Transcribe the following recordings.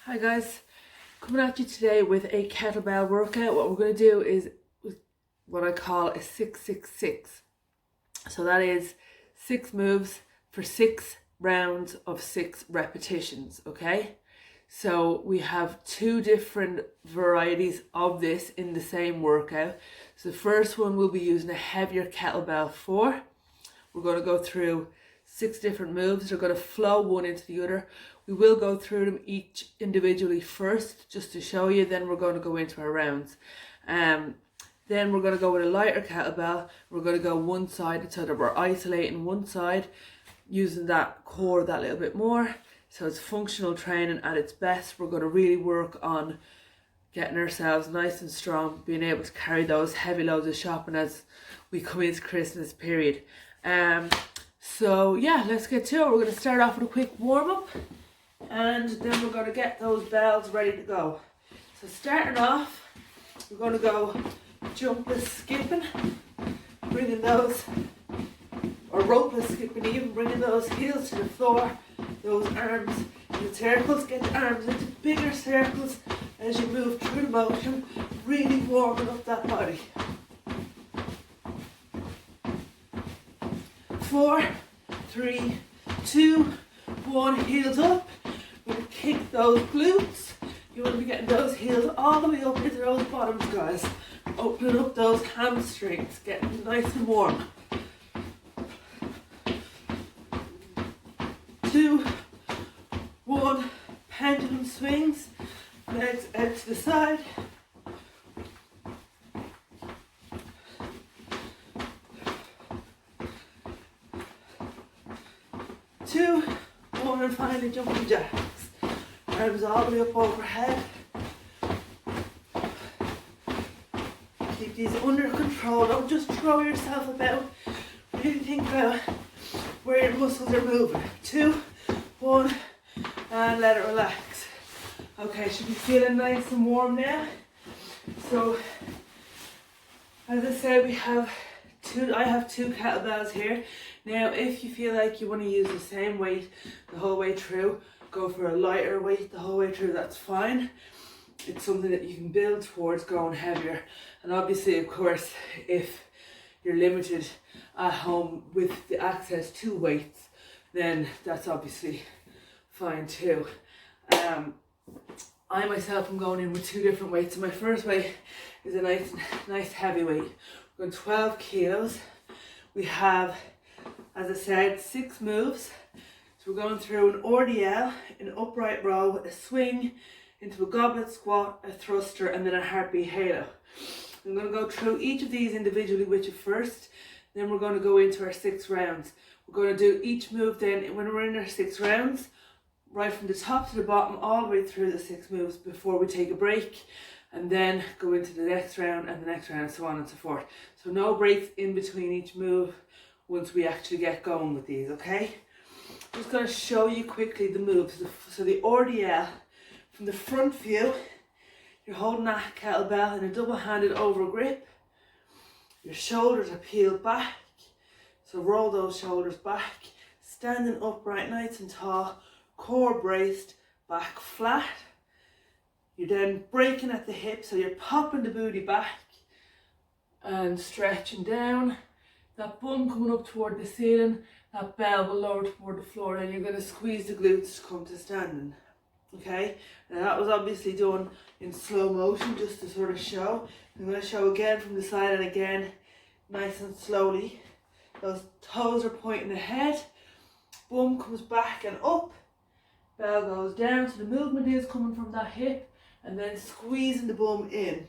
Hi guys, coming at you today with a kettlebell workout. What we're going to do is what I call a 666. So that is 6 moves for 6 rounds of 6 repetitions, okay? So we have 2 different varieties of this in the same workout. So the first one we'll be using a heavier kettlebell for. We're going to go through 6 different moves. They're going to flow one into the other. We will go through them each individually first, just to show you. Then we're going to go into our rounds. Then we're going to go with a lighter kettlebell. We're going to go one side so that we're isolating one side, using that core that little bit more. So it's functional training at its best. We're going to really work on getting ourselves nice and strong, being able to carry those heavy loads of shopping as we come into Christmas period. So yeah, let's get to it. We're going to start off with a quick warm up, and then we're going to get those bells ready to go. So starting off, we're going to go jumping, skipping, bringing those, or ropeless skipping even, bringing those heels to the floor, those arms in circles. Get the arms into bigger circles as you move through the motion, really warming up that body. 4, 3, 2, 1, heels up. We're going to kick those glutes. You want to be getting those heels all the way up into those bottoms, guys. Opening up those hamstrings, getting nice and warm. 2, 1, pendulum swings. Legs out to the side. 2, 1, and finally jumping jacks. Arms all the way up overhead. Keep these under control. Don't just throw yourself about. Really think about where your muscles are moving. 2, 1, and let it relax. Okay, should be feeling nice and warm now. So, as I said, I have 2 kettlebells here. Now, if you feel like you want to use the same weight the whole way through, go for a lighter weight the whole way through, that's fine. It's something that you can build towards going heavier. And obviously, of course, if you're limited at home with the access to weights, then that's obviously fine too. I myself am going in with 2 different weights. So my first weight is a nice heavy weight. We're going 12 kilos. We have, as I said, 6 moves. So we're going through an RDL, an upright row, a swing, into a goblet squat, a thruster, and then a heartbeat halo. I'm going to go through each of these individually with you first. Then we're going to go into our 6 rounds. We're going to do each move then when we're in our 6 rounds, right from the top to the bottom, all the way through the 6 moves before we take a break, and then go into the next round and the next round, and so on and so forth. So no breaks in between each move once we actually get going with these, okay? I'm just going to show you quickly the moves. So the RDL, from the front view, you're holding that kettlebell in a double-handed over grip. Your shoulders are peeled back, so roll those shoulders back. Standing upright, nice and tall, core braced, back flat. You're then breaking at the hip, so you're popping the booty back and stretching down. That bum coming up toward the ceiling, that bell will lower toward the floor, and you're going to squeeze the glutes to come to standing. Okay, now that was obviously done in slow motion just to sort of show. I'm going to show again from the side and again, nice and slowly. Those toes are pointing ahead, bum comes back and up, bell goes down, so the movement is coming from that hip and then squeezing the bum in.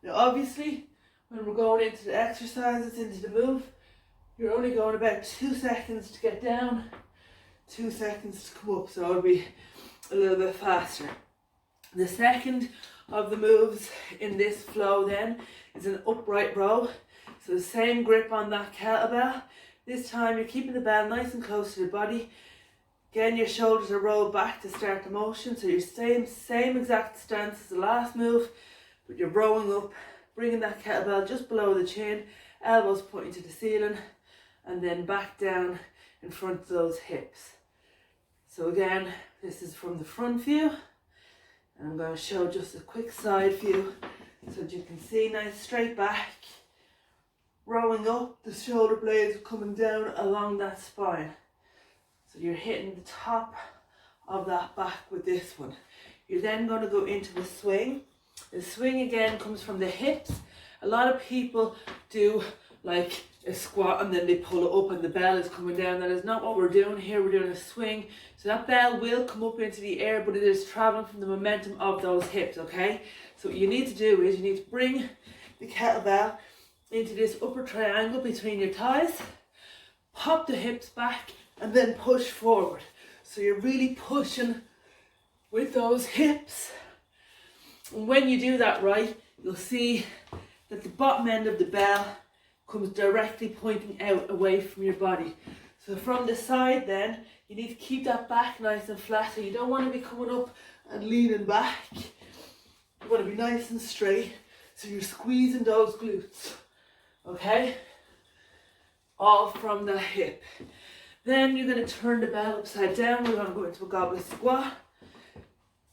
Now obviously, when we're going into the exercises, into the move, you're only going about 2 seconds to get down, 2 seconds to come up, so it'll be a little bit faster. The second of the moves in this flow then is an upright row. So the same grip on that kettlebell. This time you're keeping the bell nice and close to the body. Again, your shoulders are rolled back to start the motion, so you're same exact stance as the last move, but you're rowing up, bringing that kettlebell just below the chin, elbows pointing to the ceiling, and then back down in front of those hips. So again, this is from the front view. And I'm going to show just a quick side view so that you can see nice straight back, rolling up, the shoulder blades coming down along that spine. So you're hitting the top of that back with this one. You're then going to go into a swing. The swing again comes from the hips. A lot of people do like a squat and then they pull it up and the bell is coming down. That is not what we're doing here. We're doing a swing. So that bell will come up into the air, but it is traveling from the momentum of those hips, okay? So what you need to do is you need to bring the kettlebell into this upper triangle between your thighs, pop the hips back and then push forward. So you're really pushing with those hips. And when you do that right, you'll see that the bottom end of the bell comes directly pointing out away from your body. So from the side then, you need to keep that back nice and flat. So you don't want to be coming up and leaning back. You want to be nice and straight. So you're squeezing those glutes, okay? All from the hip. Then you're going to turn the bell upside down. We're going to go into a goblet squat.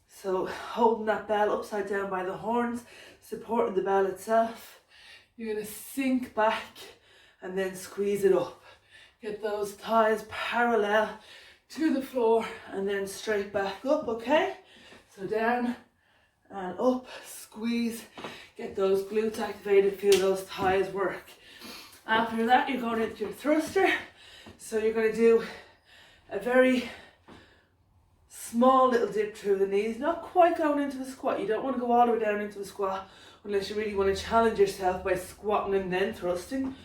So holding that bell upside down by the horns, supporting the bell itself. You're going to sink back and then squeeze it up. Get those thighs parallel to the floor and then straight back up, okay? So down and up, squeeze, get those glutes activated, feel those thighs work. After that, you're going into your thruster. So you're going to do a very small little dip through the knees, not quite going into a squat. You don't want to go all the way down into a squat unless you really want to challenge yourself by squatting and then thrusting.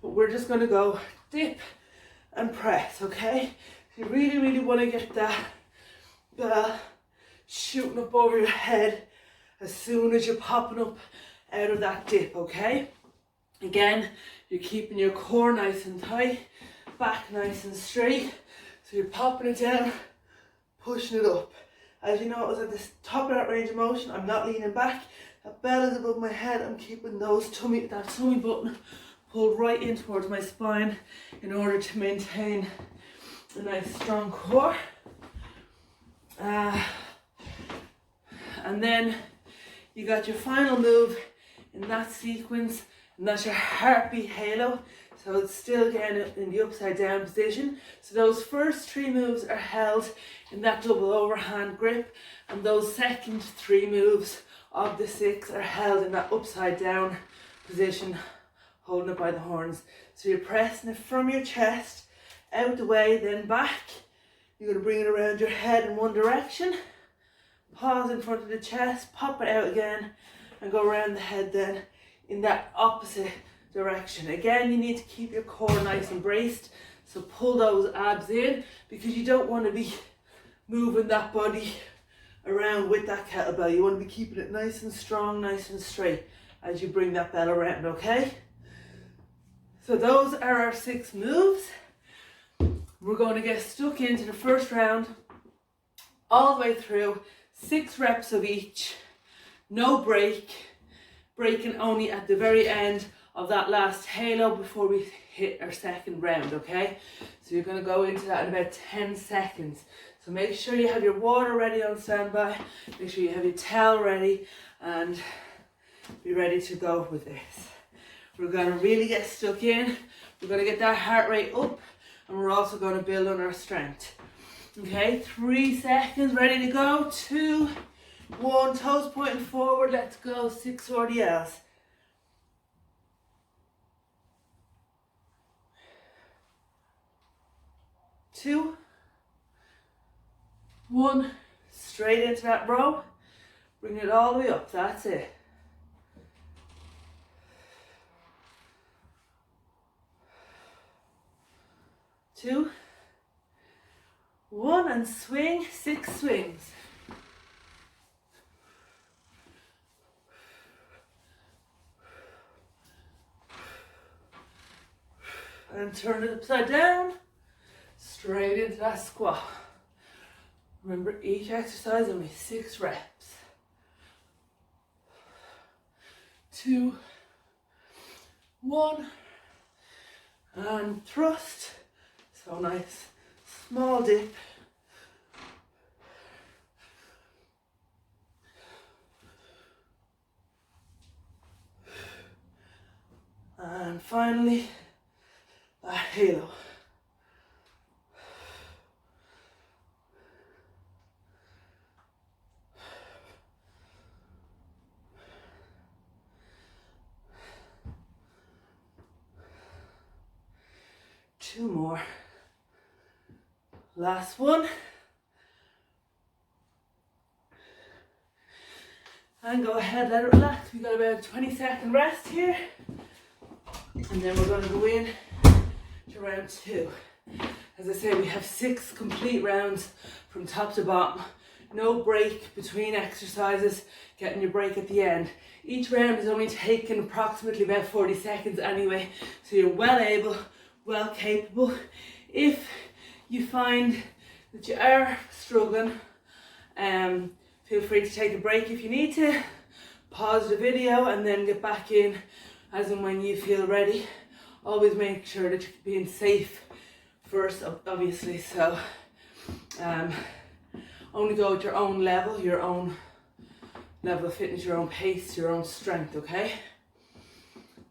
But we're just going to go dip and press, okay? So you really, really want to get that bell shooting up over your head as soon as you're popping up out of that dip, okay? Again, you're keeping your core nice and tight, back nice and straight. So you're popping it down, pushing it up. As you notice at the top of that range of motion, I'm not leaning back. That bell is above my head. I'm keeping that tummy button pulled right in towards my spine in order to maintain a nice strong core. And then you got your final move in that sequence, and that's your heartbeat halo. So it's still again in the upside down position. So those first three moves are held in that double overhand grip, and those second three moves of the 6 are held in that upside down position, holding it by the horns. So you're pressing it from your chest out the way, then back. You're going to bring it around your head in one direction, pause in front of the chest, pop it out again, and go around the head then in that opposite direction. Again, you need to keep your core nice and braced, so pull those abs in, because you don't want to be moving that body around with that kettlebell. You want to be keeping it nice and strong, nice and straight as you bring that bell around, okay? So those are our 6 moves. We're going to get stuck into the first round all the way through, 6 reps of each, no break, breaking only at the very end of that last halo before we hit our second round, okay? So you're going to go into that in about 10 seconds. So make sure you have your water ready on standby, make sure you have your towel ready, and be ready to go with this. We're going to really get stuck in, we're going to get that heart rate up, and we're also going to build on our strength. Okay, 3 seconds, ready to go, 2, 1, toes pointing forward, let's go, 6 RDLs. 2, 1, straight into that row, bring it all the way up, that's it. 2, 1, and swing, 6 swings. And turn it upside down, straight into that squat. Remember, each exercise only 6 reps. 2, 1, and thrust. So nice, small dip. finally, that halo. Two more. Last one. And go ahead, let it relax. We got about a 20-second rest here. And then we're going to go in to round 2. As I say, we have 6 complete rounds from top to bottom. No break between exercises, getting your break at the end. Each round is only taking approximately about 40 seconds anyway, so you're well able, well capable. If you find that you are struggling, feel free to take a break if you need to. Pause the video and then get back in as and when you feel ready. Always make sure that you're being safe first, obviously. So only go at your own level of fitness, your own pace, your own strength, okay?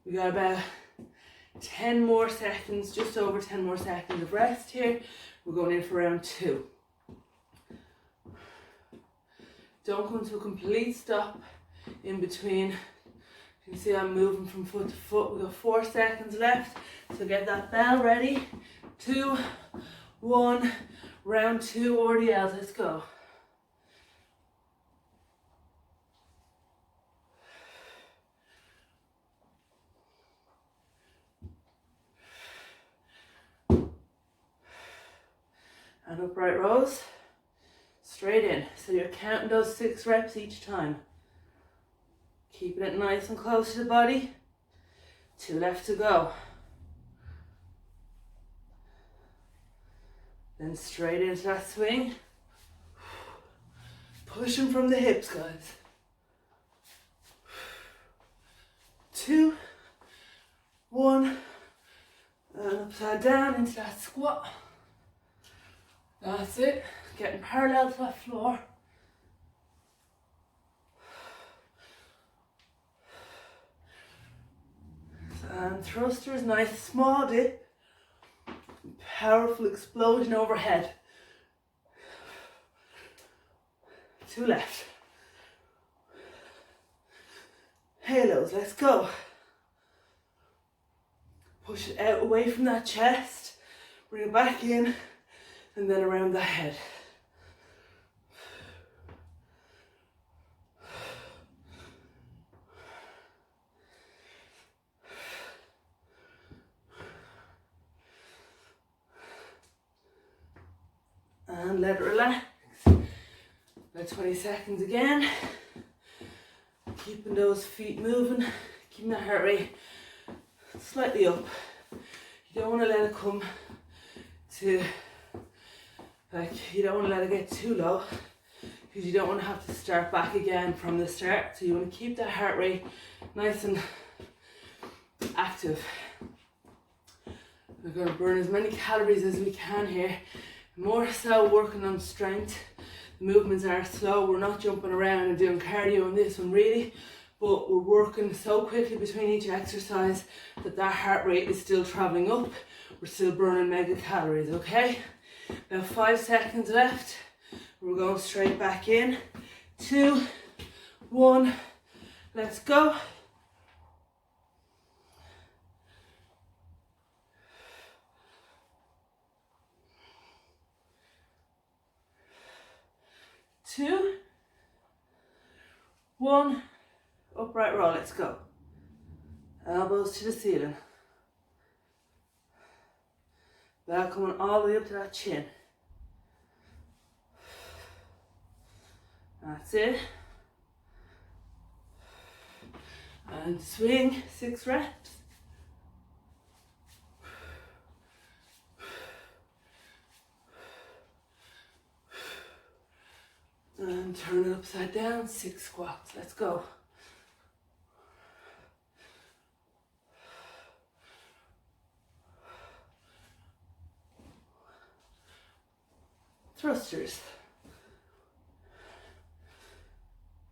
We got about 10 more seconds, just over 10 more seconds of rest here. We're going in for round 2. Don't come to a complete stop in between. You can see I'm moving from foot to foot. We've got 4 seconds left. So get that bell ready. 2, 1, round 2 RDLs. Let's go. And upright rows. Straight in. So you're counting those 6 reps each time. Keeping it nice and close to the body. 2 left to go. Then straight into that swing. Pushing from the hips, guys. 2, 1, and upside down into that squat. That's it. Getting parallel to that floor. And thrusters, nice small dip. Powerful explosion overhead. 2 left. Halos, let's go. Push it out away from that chest. Bring it back in and then around the head. And let it relax. About 20 seconds again. Keeping those feet moving, keeping that heart rate slightly up. You don't want to let it come to, you don't want to let it get too low, because you don't want to have to start back again from the start. So you want to keep that heart rate nice and active. We're going to burn as many calories as we can here. More so working on strength. The movements are slow. We're not jumping around and doing cardio on this one really, but we're working so quickly between each exercise that heart rate is still traveling up. We're still burning mega calories, okay? About 5 seconds left. We're going straight back in. 2, 1, let's go. Two, 1, upright roll, let's go. Elbows to the ceiling. Back coming all the way up to that chin. That's it. And swing, 6 reps. And turn it upside down, 6 squats. Let's go. Thrusters.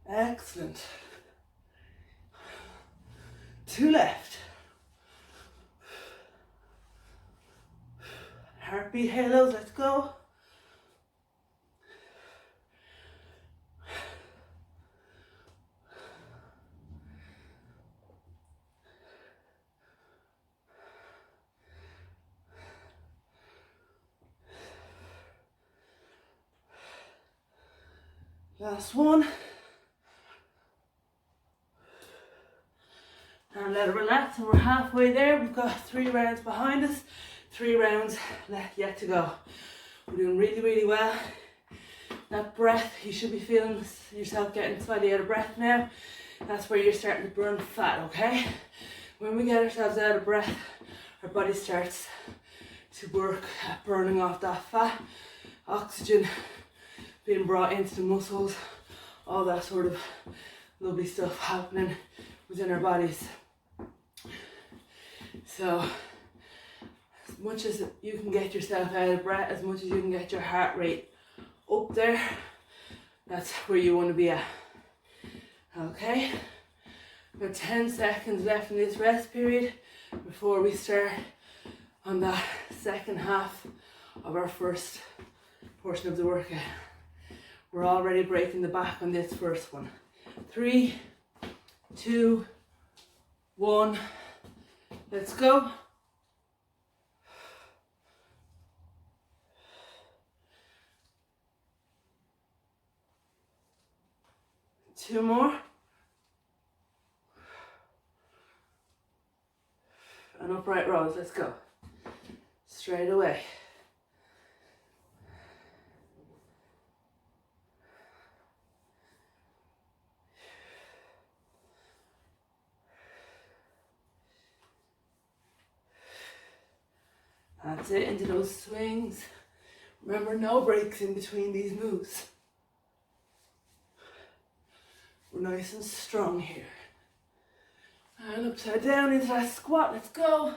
Excellent. 2 left. heartbeat halos, let's go. Last one. And let it relax, and we're halfway there. We've got 3 rounds behind us, 3 rounds yet to go. We're doing really, really well. That breath, you should be feeling yourself getting slightly out of breath now. That's where you're starting to burn fat, okay? When we get ourselves out of breath, our body starts to work at burning off that fat, oxygen being brought into the muscles, all that sort of lovely stuff happening within our bodies. So, as much as you can get yourself out of breath, as much as you can get your heart rate up there, that's where you want to be at. Okay, about 10 seconds left in this rest period before we start on that second half of our first portion of the workout. We're already breaking the back on this first one. 3, 2, 1, let's go. Two more. And upright rows, let's go. Straight away. That's it, into those swings. Remember, no breaks in between these moves. We're nice and strong here. And upside down into that squat, let's go.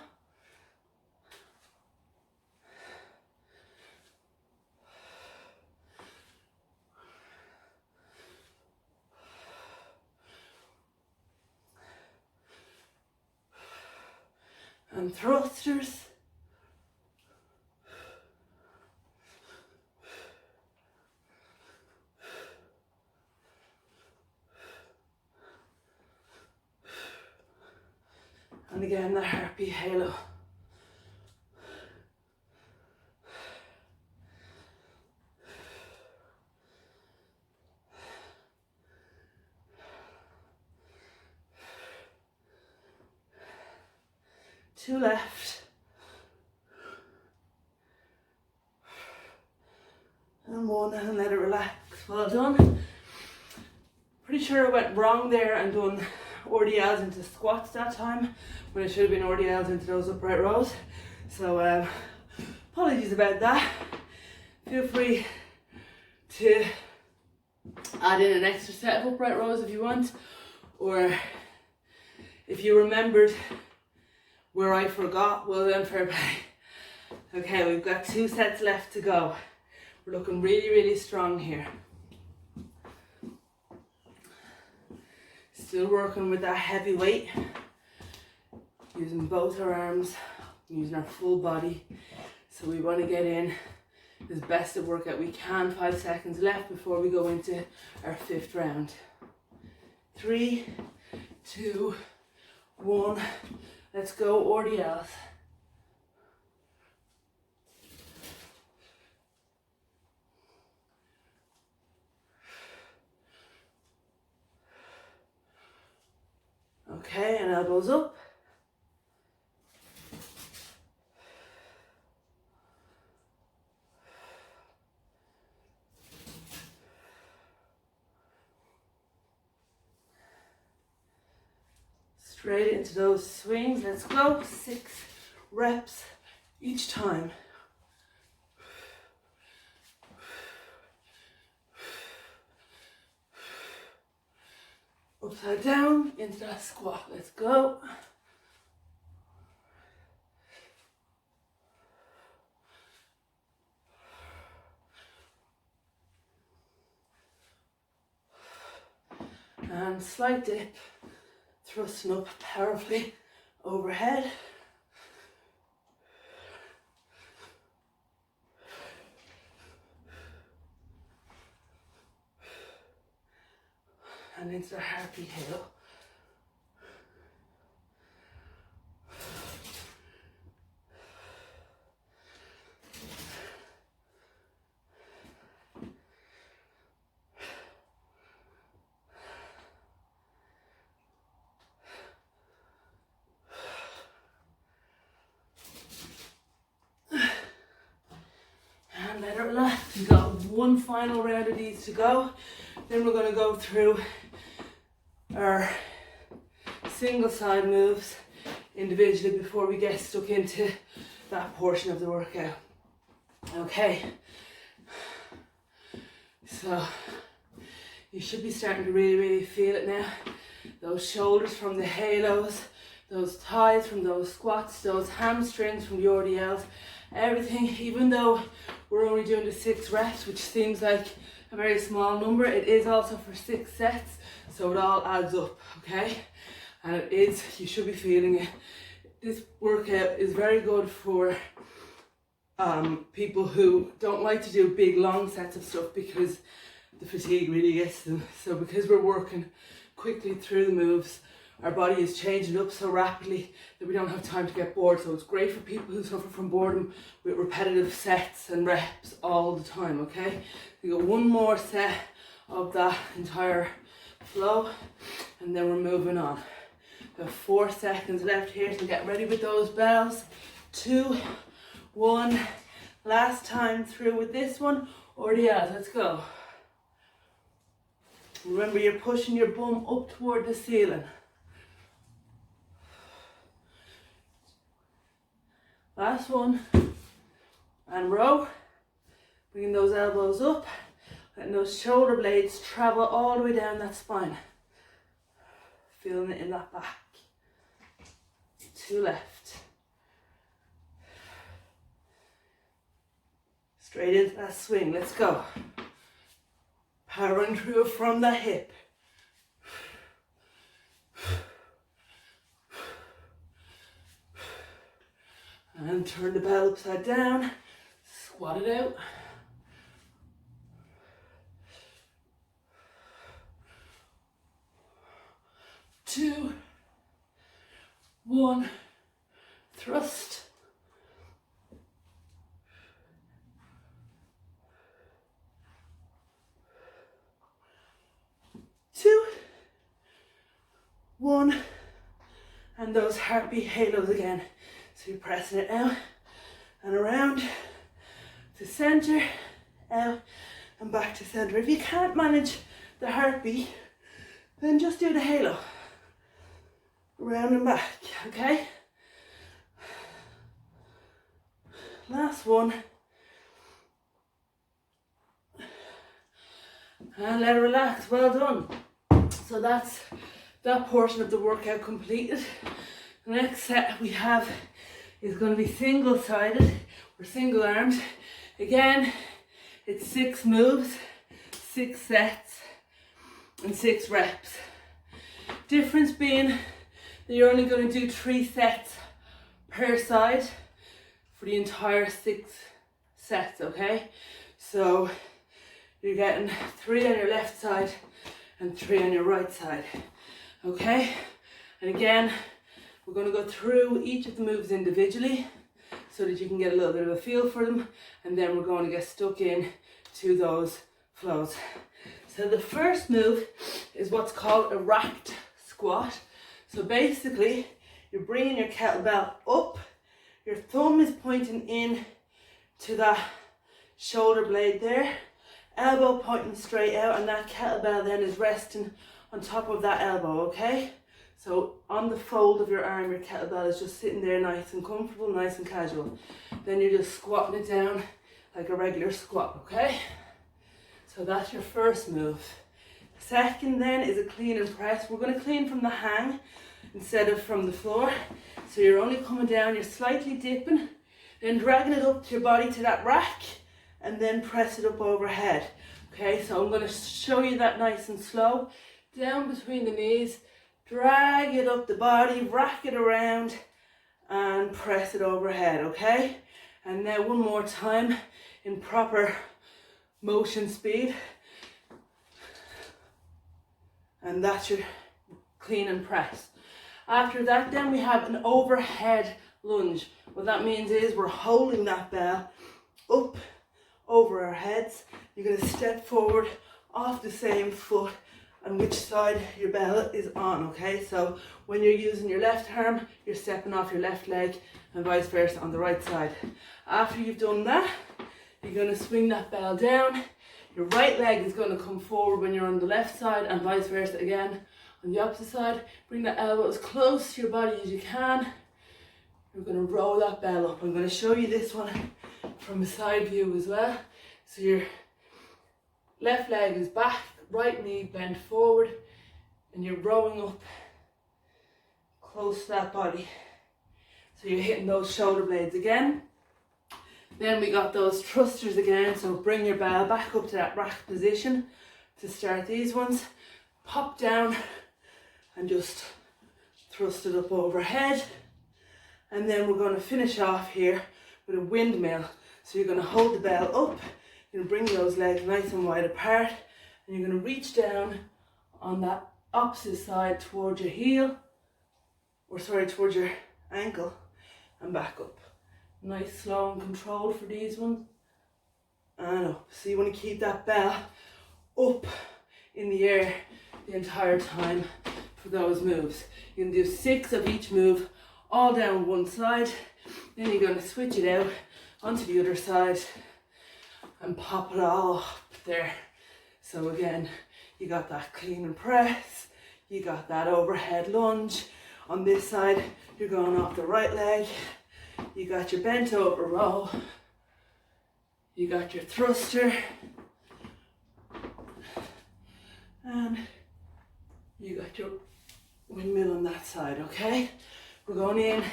And thrusters. And again, the heartbeat halo. Two left. And one, and let it relax. Well done. Pretty sure I went wrong there and done RDLs into squats that time, when it should have been RDLs into those upright rows. So apologies about that. Feel free to add in an extra set of upright rows if you want, or if you remembered where I forgot, well then fair play. Okay, we've got 2 sets left to go. We're looking really, really strong here. Still working with that heavy weight, using both our arms, using our full body. So we want to get in as best a workout we can. 5 seconds left before we go into our 5th round. 3, 2, 1, let's go, RDLs. Okay, and elbows up. Straight into those swings, let's go. 6 reps each time. Upside down into that squat, let's go. And slight dip, thrusting up powerfully overhead. and into the harpy halo. And let it relax. We've got one final round of these to go. Then we're going to go through our single side moves individually before we get stuck into that portion of the workout. Okay, so you should be starting to really feel it now. Those shoulders from the halos, those thighs from those squats, those hamstrings from the RDLs, everything. Even though we're only doing the 6 reps, which seems like a very small number, it is also for 6 sets, so it all adds up, okay? And it is, you should be feeling it. This workout is very good for people who don't like to do big long sets of stuff because the fatigue really gets them. So because we're working quickly through the moves, our body is changing up so rapidly that we don't have time to get bored. So it's great for people who suffer from boredom with repetitive sets and reps all the time, okay? We got one more set of that entire flow and then we're moving on. We have 4 seconds left here, so get ready with those bells. 2, 1, last time through with this one, or the other. Let's go. Remember, you're pushing your bum up toward the ceiling. Last one, and row. Bringing those elbows up, letting those shoulder blades travel all the way down that spine. Feeling it in that back. 2 left. Straight into that swing, let's go. Powering through from the hip. And turn the bell upside down, squat it out. Two, 1, thrust. 2, 1, and those heartbeat halos again. So you're pressing it out and around to center, out and back to center. If you can't manage the heartbeat, then just do the halo. Around and back, okay? Last one. And let it relax, well done. So that's that portion of the workout completed. The next set we have is going to be single-sided or single armed. Again, it's 6 moves, 6 sets, and 6 reps. Difference being that you're only going to do 3 sets per side for the entire 6 sets, okay? So you're getting 3 on your left side and 3 on your right side, okay? And again, we're going to go through each of the moves individually so that you can get a little bit of a feel for them, and then we're going to get stuck in to those flows. So the first move is what's called a racked squat. So basically, you're bringing your kettlebell up, your thumb is pointing in to that shoulder blade there, elbow pointing straight out, and that kettlebell then is resting on top of that elbow, okay? So on the fold of your arm, your kettlebell is just sitting there nice and comfortable, nice and casual. Then you're just squatting it down like a regular squat, okay? So that's your first move. Second then is a clean and press. We're going to clean from the hang instead of from the floor. So you're only coming down, you're slightly dipping, then dragging it up to your body to that rack, and then press it up overhead. Okay, so I'm going to show you that nice and slow. Down between the knees, drag it up the body, rack it around, and press it overhead, okay? And now one more time in proper motion speed. And that's your clean and press. After that, then we have an overhead lunge. What that means is we're holding that bell up over our heads. You're going to step forward off the same foot and which side your bell is on, okay? So when you're using your left arm, you're stepping off your left leg and vice versa on the right side. After you've done that, you're going to swing that bell down. Your right leg is going to come forward when you're on the left side and vice versa again. On the opposite side, bring that elbow as close to your body as you can. You're going to roll that bell up. I'm going to show you this one from a side view as well. So your left leg is back, right knee bent forward, and you're rowing up close to that body. So you're hitting those shoulder blades again. Then we got those thrusters again. So bring your bell back up to that rack position to start these ones. Pop down and just thrust it up overhead. And then we're going to finish off here with a windmill. So you're going to hold the bell up, you're going to bring those legs nice and wide apart, and you're going to reach down on that opposite side towards your heel, towards your ankle, and back up. Nice, slow and controlled for these ones. And up. So you want to keep that bell up in the air the entire time for those moves. You can do 6 of each move, all down one side. Then you're going to switch it out onto the other side and pop it all up there. So again, you got that clean and press, you got that overhead lunge. On this side, you're going off the right leg, you got your bent over row, you got your thruster, and you got your windmill on that side, okay? We're going in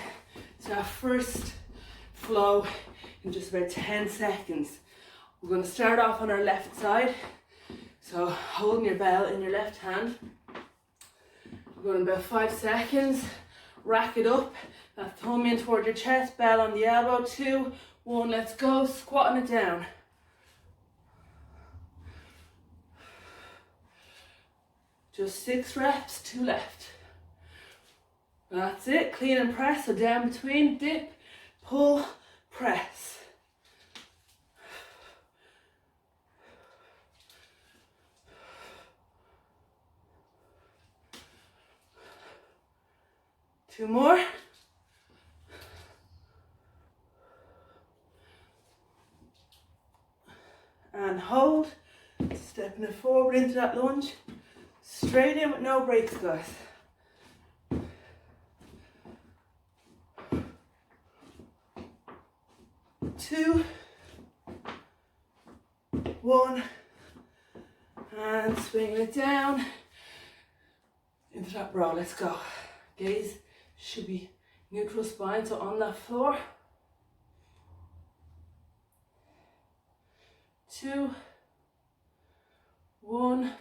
to our first flow in just about 10 seconds. We're going to start off on our left side. So holding your bell in your left hand. We're going about 5 seconds. Rack it up. That thumb in toward your chest, bell on the elbow. 2, 1, let's go. Squatting it down. Just 6 reps, 2 left. That's it. Clean and press. So down between, dip, pull, press. Two more. And hold. Stepping it forward into that lunge. Straight in with no breaks, guys. 2, 1, and swing it down into that row. Let's go. Gaze should be neutral spine, so on that floor. 2, 1,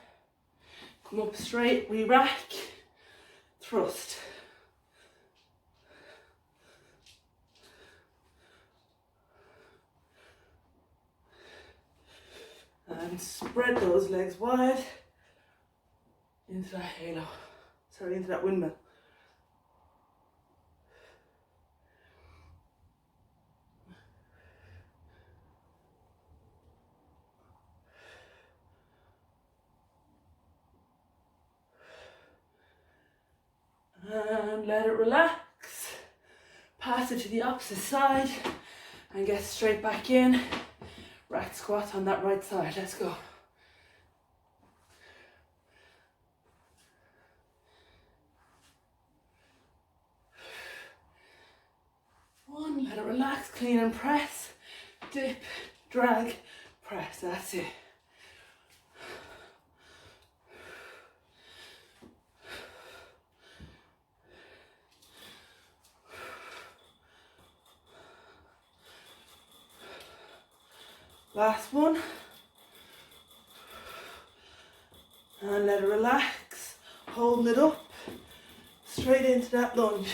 come up straight, re-rack, thrust. And spread those legs wide into that halo, into that windmill. And let it relax. Pass it to the opposite side and get straight back in. Rack squat on that right side. Let's go. 1, let it relax, clean and press. Dip, drag, press. That's it. Last one. And let it relax. Holding it up. Straight into that lunge.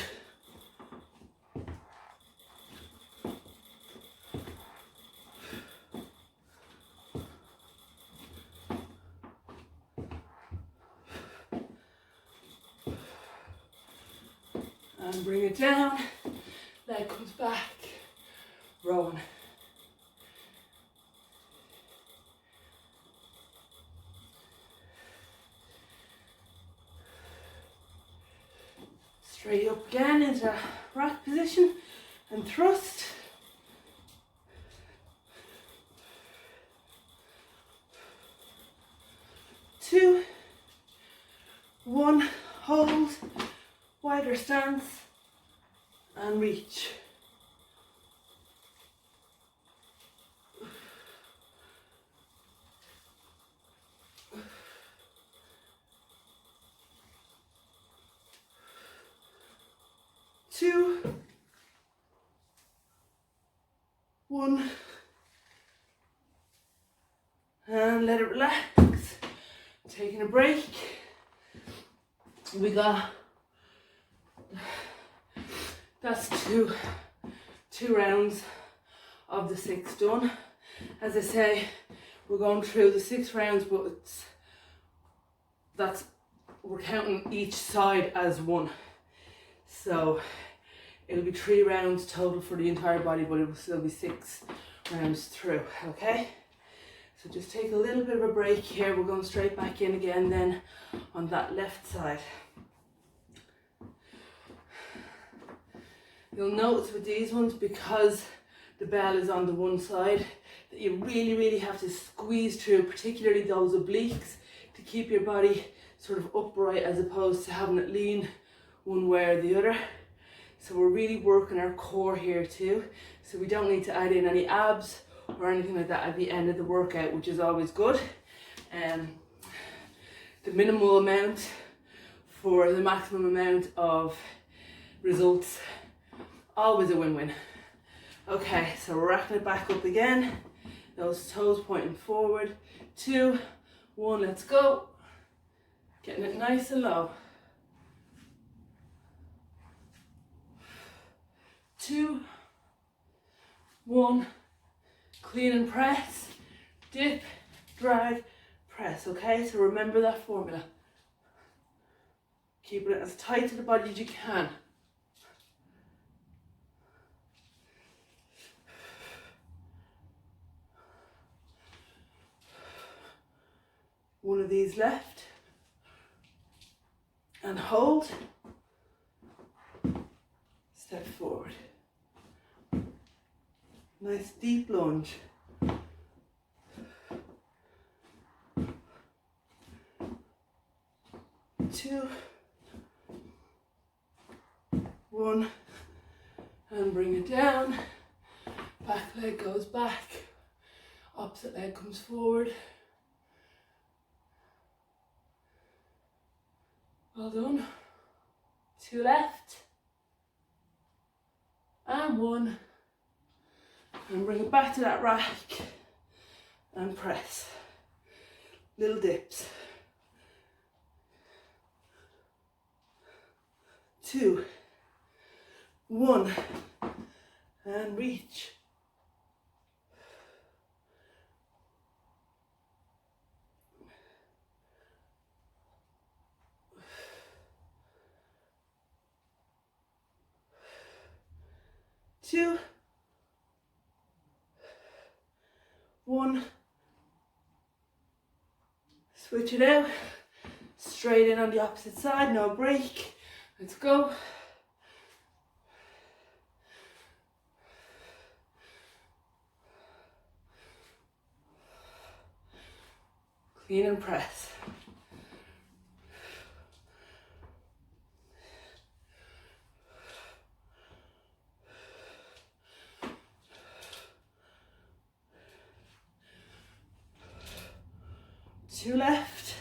And bring it down, leg comes back, rowing. Straight up again into rack position and thrust. 2, 1, hold, wider stance and reach. 2, 1, and let it relax. Taking a break. We got, that's two rounds of the 6 done. As I say, we're going through the 6 rounds, but we're counting each side as one. So it'll be 3 rounds total for the entire body, but it will still be 6 rounds through, okay? So just take a little bit of a break here. We're going straight back in again then on that left side. You'll notice with these ones, because the bell is on the one side, that you really have to squeeze through, particularly those obliques, to keep your body sort of upright as opposed to having it lean one way or the other. So we're really working our core here too. So we don't need to add in any abs or anything like that at the end of the workout, which is always good. The minimal amount for the maximum amount of results, always a win-win. Okay, so we're racking it back up again. Those toes pointing forward. 2, 1, let's go. Getting it nice and low. 2, 1, clean and press, dip, drag, press, okay? So remember that formula. Keeping it as tight to the body as you can. One of these left. And hold. Step forward. Nice deep lunge. 2, 1, and bring it down. Back leg goes back, opposite leg comes forward. Well done. 2 left, and 1, and bring it back to that rack and press. Little dips. 2, 1, and reach. 2, 1, switch it out, straight in on the opposite side, no break, let's go. Clean and press. Two left.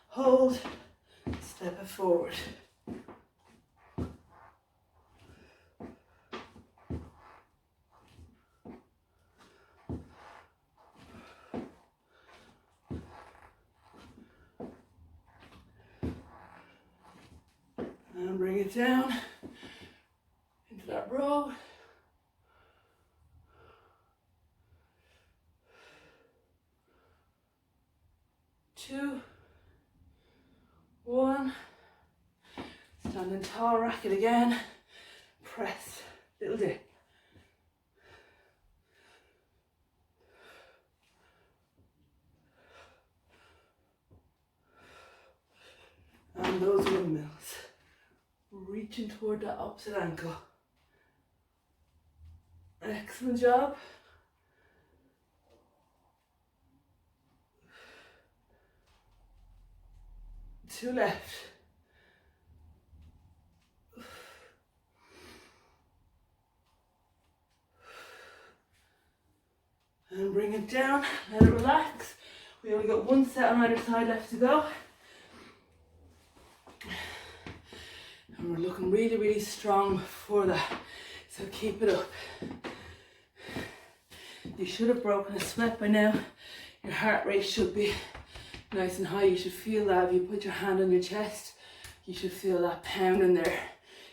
Hold, step it forward. And bring it down into that row. 2, 1. Standing tall, rack it again. Press, little dip. And those windmills. Reaching toward that opposite ankle. Excellent job. Two left. And bring it down, let it relax. We only got one set on either side left to go. And we're looking really, really strong for that. So keep it up. You should have broken a sweat by now. Your heart rate should be nice and high. You should feel that if you put your hand on your chest. You should feel that pound in there.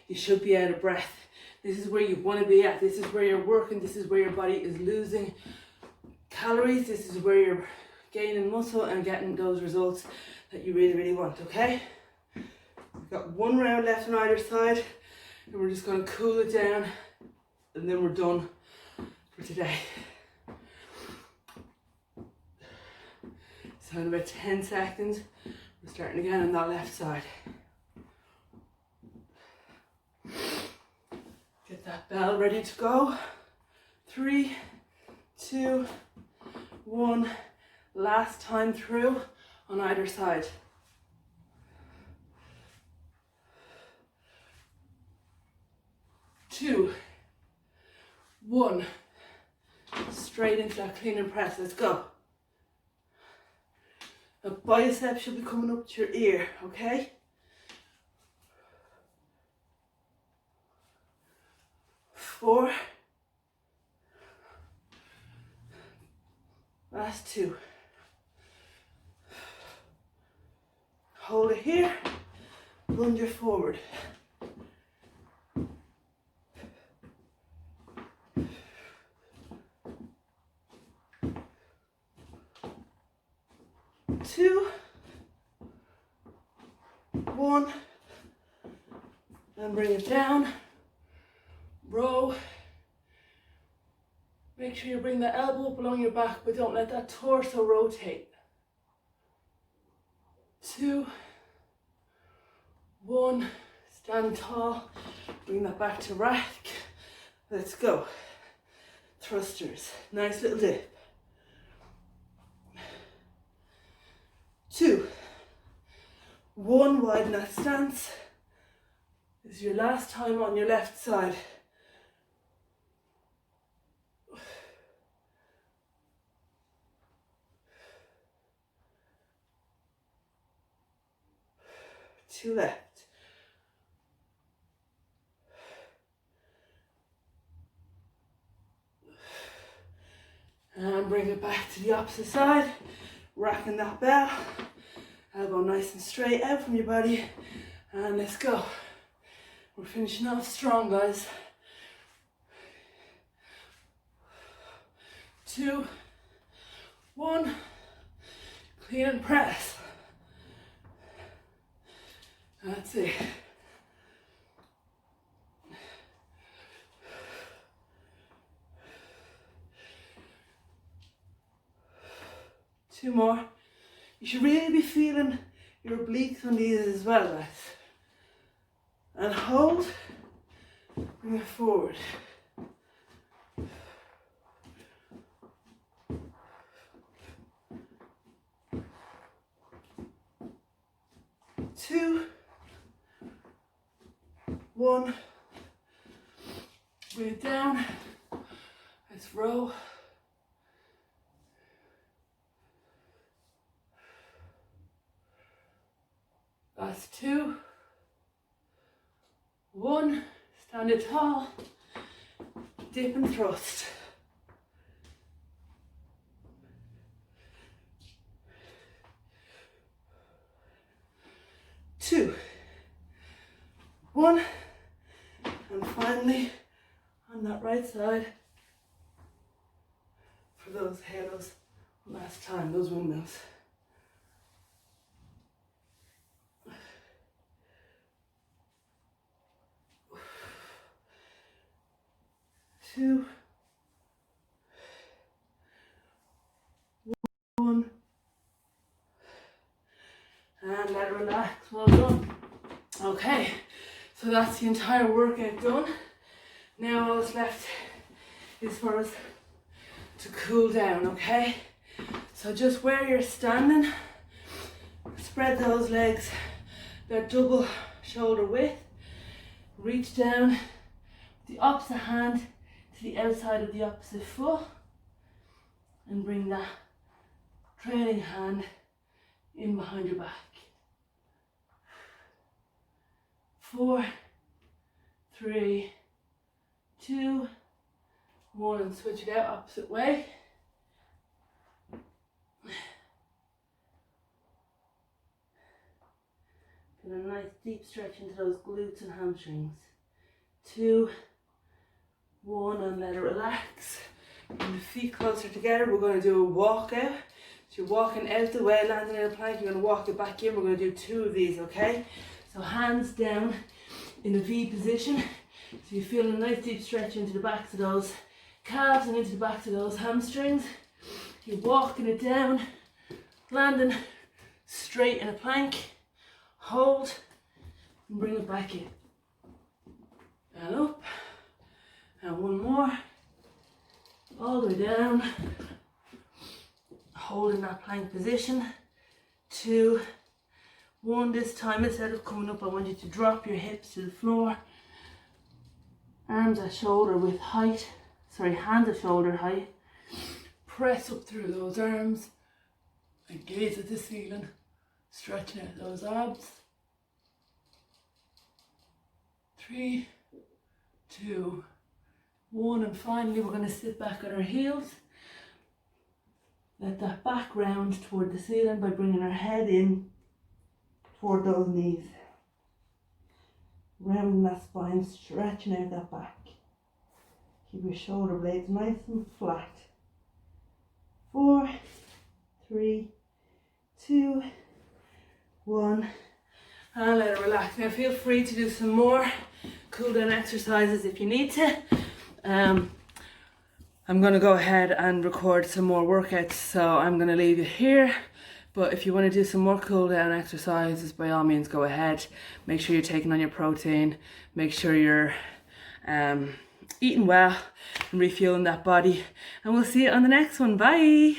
You should be out of breath. This is where you want to be at. This is where you're working. This is where your body is losing calories. This is where you're gaining muscle and getting those results that you really, really want, okay? We've got one round left on either side, and we're just going to cool it down, and then we're done for today. So in about 10 seconds, we're starting again on that left side. Get that bell ready to go. 3, 2, 1. Last time through on either side. 2, 1. Straight into that clean and press. Let's go. A bicep should be coming up to your ear, okay? 4. Last 2. Hold it here. Lunge it forward. 2, 1, and bring it down. Row. Make sure you bring the elbow up along your back, but don't let that torso rotate. 2, 1, stand tall. Bring that back to rack. Let's go. Thrusters. Nice little dip. 2, 1, widen that stance. This is your last time on your left side. 2 left. And bring it back to the opposite side. Racking that bell. Elbow nice and straight out from your body. And let's go. We're finishing off strong, guys. 2, 1. Clean and press. That's it. Two more. You should really be feeling your obliques on these as well, guys. And hold. Bring it forward. 2, 1. Bring it down. Let's row. Last 2, 1, stand it tall, dip and thrust. 2, 1, and finally on that right side for those halos last time, those windmills. 2, 1, and let it relax. Well done. Okay, so that's the entire workout done. Now all that's left is for us to cool down, okay? So just where you're standing, spread those legs, that double shoulder width. Reach down with the opposite hand to the outside of the opposite foot and bring that trailing hand in behind your back. 4, 3, 2, 1, and switch it out opposite way. Get a nice deep stretch into those glutes and hamstrings. 2, 1, and let it relax. Bring the feet closer together. We're going to do a walk out. So you're walking out the way, landing in a plank. You're going to walk it back in. We're going to do 2 of these, okay? So hands down in a V position. So you feel a nice deep stretch into the backs of those calves and into the backs of those hamstrings. You're walking it down, landing straight in a plank. Hold and bring it back in. And up. And one more. All the way down. Holding that plank position. 2, 1. This time, instead of coming up, I want you to drop your hips to the floor. Arms at shoulder width height. Sorry, hands at shoulder height. Press up through those arms and gaze at the ceiling. Stretching out those abs. 3, 2, 1, and finally we're going to sit back on our heels. Let that back round toward the ceiling by bringing our head in toward those knees. Rounding that spine, stretching out that back. Keep your shoulder blades nice and flat. 4, 3, 2, 1, and let it relax. Now feel free to do some more cool down exercises if you need to. I'm going to go ahead and record some more workouts, so I'm going to leave you here. But if you want to do some more cool down exercises, by all means go ahead. Make sure you're taking on your protein. Make sure you're eating well and refueling that body. And we'll see you on the next one. Bye.